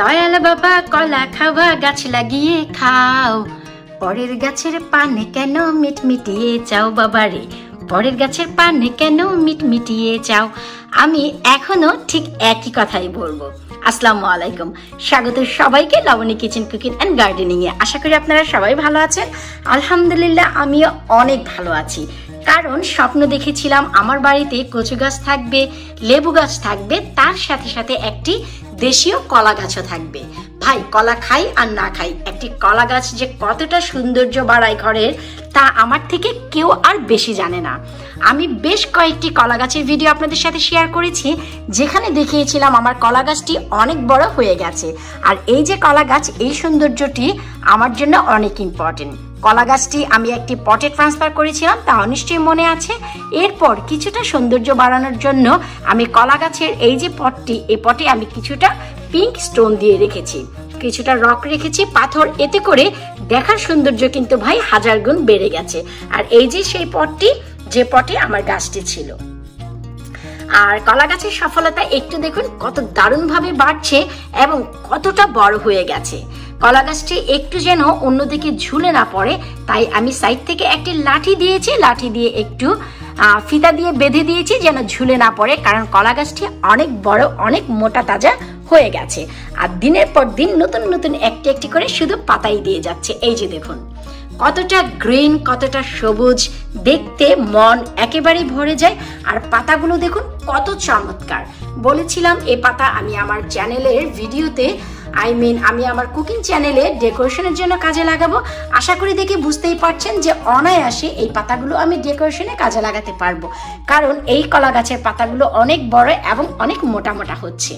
দয়াল বাবা কলা খাওয়া গাছ লাগিয়ে খাও, পরের গাছের পানে কেন মিটমিটিয়ে চাও বাবারে, পরের গাছের পানে কেন মিটমিটিয়ে চাও। আমি এখনো ঠিক একই কথাই বলবো। আসসালামু আলাইকুম, স্বাগত সবাইকে Laboni kitchen cooking and gardening এ। আশা করি আপনারা সবাই ভালো আছেন। আলহামদুলিল্লাহ আমিও অনেক ভালো আছি, কারণ স্বপ্ন দেখেছিলাম আমার বাড়িতে কচু গাছ থাকবে, লেবু গাছ থাকবে, তার সাথে সাথে একটি দেশীয় কলা গাছও থাকবে। ভাই, কলা খাই আর না খাই, একটি কলা গাছ যে কতটা সৌন্দর্য বাড়ায় ঘরের, তা আমার থেকে কেউ আর বেশি জানে না। আমি বেশ কয়েকটি কলা গাছের ভিডিও আপনাদের সাথে শেয়ার করেছি, যেখানে দেখিয়েছিলাম আমার কলা গাছটি অনেক বড় হয়ে গেছে। আর এই যে কলা গাছ, এই সৌন্দর্যটি আমার জন্য অনেক ইম্পর্টেন্ট। কলা গাছটি আমি একটি পটে ট্রান্সফার করেছিলাম, তা নিশ্চয়ই মনে আছে। এরপর কিছুটা সৌন্দর্য বাড়ানোর জন্য আমি কলা গাছের এই যে পটটি, এই পটে আমি কিছুটা পিঙ্ক স্টোন দিয়ে রেখেছি, কিছুটা রক রেখেছি, পাথর। এতে করে দেখার সৌন্দর্য কিন্তু ভাই হাজার গুণ বেড়ে গেছে। আর এই যে সেই পটটি, যে পটে আমার গাছটি ছিল। আর কলা গাছের সফলতা একটু দেখুন, কত দারুণভাবে বাড়ছে এবং কতটা বড় হয়ে গেছে। কলা গাছটি একটু যেন অন্যদিকে ঝুলে না পড়ে, তাই আমি সাইড থেকে একটি লাঠি দিয়েছি, লাঠি দিয়ে একটু ফিতা দিয়ে বেঁধে দিয়েছি যেন ঝুলে না পড়ে, কারণ কলা গাছটি অনেক বড়, অনেক মোটা তাজা হয়ে গেছে। আর দিনের পর দিন নতুন নতুন একটি একটি করে শুধু পাতাই দিয়ে যাচ্ছে। এই যে দেখুন কতটা গ্রিন, কতটা সবুজ, দেখতে মন একেবারেই ভরে যায়। আর পাতাগুলো দেখুন কত চমৎকার। বলেছিলাম এই পাতা আমি আমার চ্যানেলের ভিডিওতে, আমি আমার কুকিং চ্যানেলে ডেকোরেশনের জন্য কাজে লাগাবো। আশা করি দেখে বুঝতেই পারছেন যে অনায়াসে এই পাতাগুলো আমি ডেকোরেশনে কাজে লাগাতে পারবো, কারণ এই কলা গাছের পাতাগুলো অনেক বড় এবং অনেক মোটা মোটা হচ্ছে।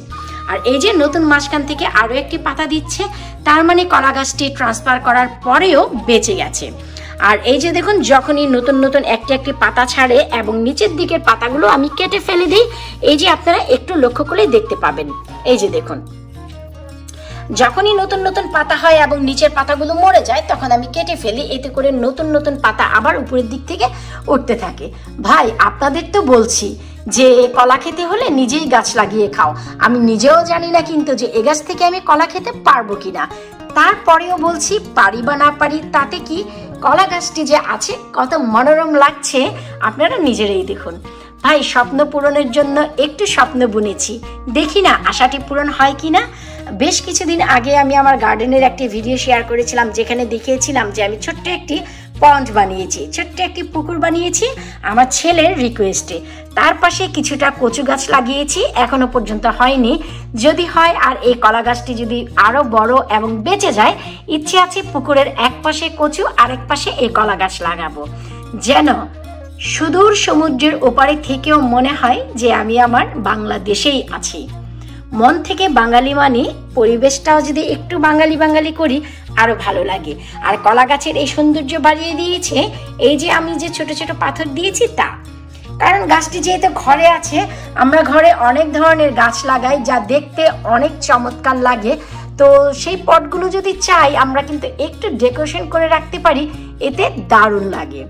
আর এই যে নতুন মাঝখান থেকে আরো একটি পাতা দিচ্ছে, তার মানে কলা গাছটি ট্রান্সফার করার পরেও বেঁচে গেছে। আর এই যে দেখুন, যখনই নতুন নতুন একটি একটি পাতা ছাড়ে এবং নিচের দিকের পাতাগুলো আমি কেটে ফেলে দিই, এই যে আপনারা একটু লক্ষ্য করে দেখতে পাবেন। এই যে দেখুন, যখনই নতুন নতুন পাতা হয় এবং নিচের পাতাগুলো মরে যায়, তখন আমি কেটে ফেলি। এতে করে নতুন নতুন পাতা আবার উপরের দিক থেকে উঠতে থাকে। ভাই, আপনাদের তো বলছি যে কলা খেতে হলে নিজেই গাছ লাগিয়ে খাও। আমি নিজেও জানি না কিন্তু যে এ গাছ থেকে আমি কলা খেতে পারবো কিনা, তারপরেও বলছি পারি বা না পারি তাতে কি, কলা গাছটি যে আছে কত মনোরম লাগছে আপনারা নিজেরাই দেখুন। ভাই, স্বপ্ন পূরণের জন্য একটু স্বপ্ন বুনেছি, দেখি না আশাটি পূরণ হয় কিনা। বেশ কিছুদিন আগে আমি আমার গার্ডেনের একটি ভিডিও শেয়ার করেছিলাম, যেখানে দেখিয়েছিলাম যে আমি ছোট্ট একটি পন্ড বানিয়েছি, ছোট্ট একটি পুকুর বানিয়েছি আমার ছেলের রিকোয়েস্টে। তার পাশে কিছুটা কচু গাছ লাগিয়েছি, এখনো পর্যন্ত হয়নি। যদি হয় আর এই কলা গাছটি যদি আরো বড় এবং বেঁচে যায়, ইচ্ছে আছে পুকুরের এক পাশে কচু আর এক পাশে এই কলা গাছ লাগাবো, যেন সুদূর সমুদ্রের ওপারে থেকেও মনে হয় যে আমি আমার বাংলাদেশেই আছি। মন থেকে বাঙালি মানে পরিবেশটাও যদি একটু বাঙালি বাঙালি করি আরো ভালো লাগে। আর কলা গাছের এই সৌন্দর্য বাড়িয়ে দিয়েছে এই যে আমি যে ছোট ছোট পাথর দিয়েছি তা, কারণ গাছটি যেহেতু ঘরে আছে, আমরা ঘরে অনেক ধরনের গাছ লাগাই যা দেখতে অনেক চমৎকার লাগে। তো সেই পটগুলো যদি চাই আমরা কিন্তু একটু ডেকোরেশন করে রাখতে পারি, এতে দারুণ লাগে।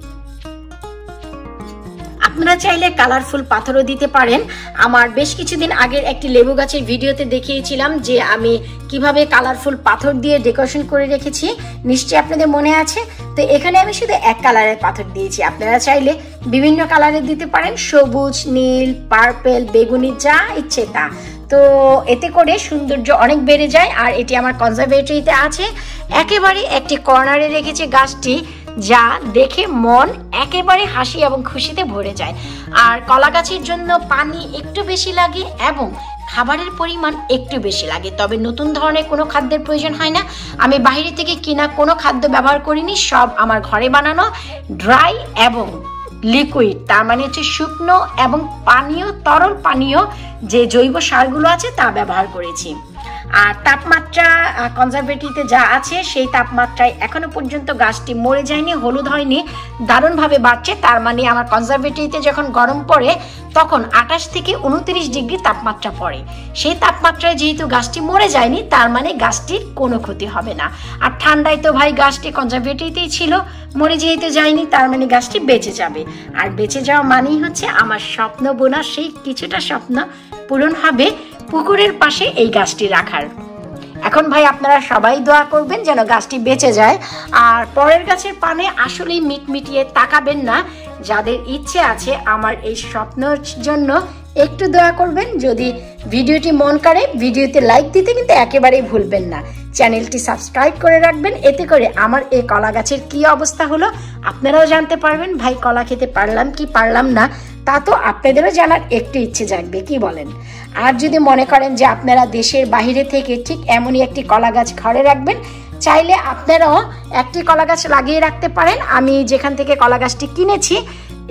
আপনারা চাইলে কালারফুল পাথরও দিতে পারেন। আমার বেশ কিছুদিন আগের একটি লেবু গাছের ভিডিওতে দেখিয়েছিলাম যে আমি কিভাবে কালারফুল পাথর দিয়ে ডেকোরেশন করে রেখেছি, নিশ্চয়ই আপনাদের মনে আছে। তো এখানে আমি শুধু এক কালারের পাথর দিয়েছি, আপনারা চাইলে বিভিন্ন কালারের দিতে পারেন, সবুজ, নীল, পার্পেল, বেগুনি, যা ইচ্ছে তা। তো এতে করে সৌন্দর্য অনেক বেড়ে যায়। আর এটি আমার কনজারভেটরিতে আছে, একেবারে একটি কর্নারে রেখেছে গাছটি, যা দেখে মন একেবারে হাসি এবং খুশিতে ভরে যায়। আর কলা গাছের জন্য পানি একটু বেশি লাগে এবং খাবারের পরিমাণ একটু বেশি লাগে, তবে নতুন ধরনের কোনো খাদ্যের প্রয়োজন হয় না। আমি বাইরে থেকে কিনা কোনো খাদ্য ব্যবহার করিনি, সব আমার ঘরে বানানো ড্রাই এবং লিকুইড, তার মানে হচ্ছে শুকনো এবং পানীয়, তরল পানীয় যে জৈব সারগুলো আছে তা ব্যবহার করেছি। আর তাপমাত্রা কনজারভেটরিতে যা আছে সেই তাপমাত্রায় এখনো পর্যন্ত গাছটি মরে যায়নি, হলুদ হয়নি, দারুণভাবে বাড়ছে। তার মানে আমার কনজারভেটরিতে যখন গরম পড়ে তখন 28 থেকে 29 ডিগ্রি তাপমাত্রা পড়ে। সেই তাপমাত্রায় যেহেতু গাছটি মরে যায়নি, তার মানে গাছটির কোনো ক্ষতি হবে না। আর ঠান্ডায় তো ভাই গাছটি কনজারভেটরিতেই ছিল, মরে যেহেতু যায়নি, তার মানে গাছটি বেঁচে যাবে। আর বেঁচে যাওয়া মানেই হচ্ছে আমার স্বপ্ন বোনা সেই কিছুটা স্বপ্ন পূরণ হবে পুকুরের পাশে এই গাছটি রাখার। এখন ভাই আপনারা সবাই দোয়া করবেন যেন গাছটি বেঁচে যায়। আর পরের গাছের পানে আসলেই মিটমিটিয়ে তাকাবেন না। যাদের ইচ্ছে আছে আমার এই স্বপ্নের জন্য একটু দোয়া করবেন। যদি ভিডিওটি মন করে ভিডিওতে লাইক দিতে কিন্তু একেবারেই ভুলবেন না। চ্যানেলটি সাবস্ক্রাইব করে রাখবেন, এতে করে আমার এই কলা গাছের কি অবস্থা হলো আপনারাও জানতে পারবেন। ভাই কলা খেতে পারলাম কি পারলাম না তা তো আপনাদেরও জানার একটু ইচ্ছে জাগবে, কি বলেন? আর যদি মনে করেন যে আপনারা দেশের বাইরে থেকে ঠিক এমনই একটি কলা গাছ ঘরে রাখবেন, চাইলে আপনারাও একটি কলা গাছ লাগিয়ে রাখতে পারেন। আমি যেখান থেকে কলা গাছটি কিনেছি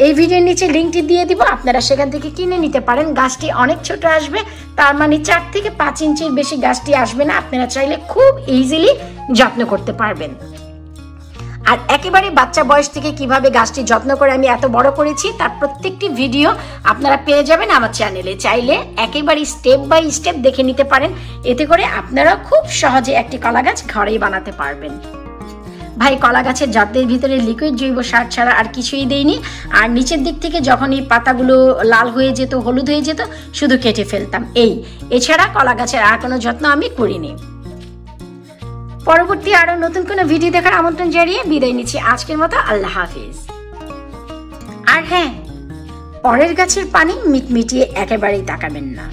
এই ভিডিওর নিচে লিঙ্কটি দিয়ে দিব, আপনারা সেখান থেকে কিনে নিতে পারেন। গাছটি অনেক ছোট আসবে, তার মানে 4 থেকে 5 ইঞ্চির বেশি গাছটি আসবে না। আপনারা চাইলে খুব ইজিলি যত্ন করতে পারবেন। আর একেবারে বাচ্চা বয়স থেকে কিভাবে গাছটি যত্ন করে আমি এত বড় করেছি তার প্রত্যেকটি ভিডিও আপনারা পেয়ে যাবেন আমার চ্যানেলে। চাইলে একেবারে স্টেপ বাই স্টেপ দেখে নিতে পারেন, এতে করে আপনারা খুব সহজে একটি কলা গাছ ঘরেই বানাতে পারবেন। ভাই কলা গাছের যত্নের ভিতরে লিকুইড জৈব সার ছাড়া আর কিছুই দেইনি। আর নিচের দিক থেকে যখন এই পাতাগুলো লাল হয়ে যেত, হলুদ হয়ে যেত, শুধু কেটে ফেলতাম। এছাড়া কলা গাছের আর কোনো যত্ন আমি করিনি। পরবর্তী আরো নতুন কোনো ভিডিও দেখার আমন্ত্রণ জানিয়ে বিদায় নিচ্ছি আজকের মতো। আল্লাহ হাফিজ। আর হ্যাঁ, পরের গাছের পানি মিটমিটিয়ে একেবারেই তাকাবেন না।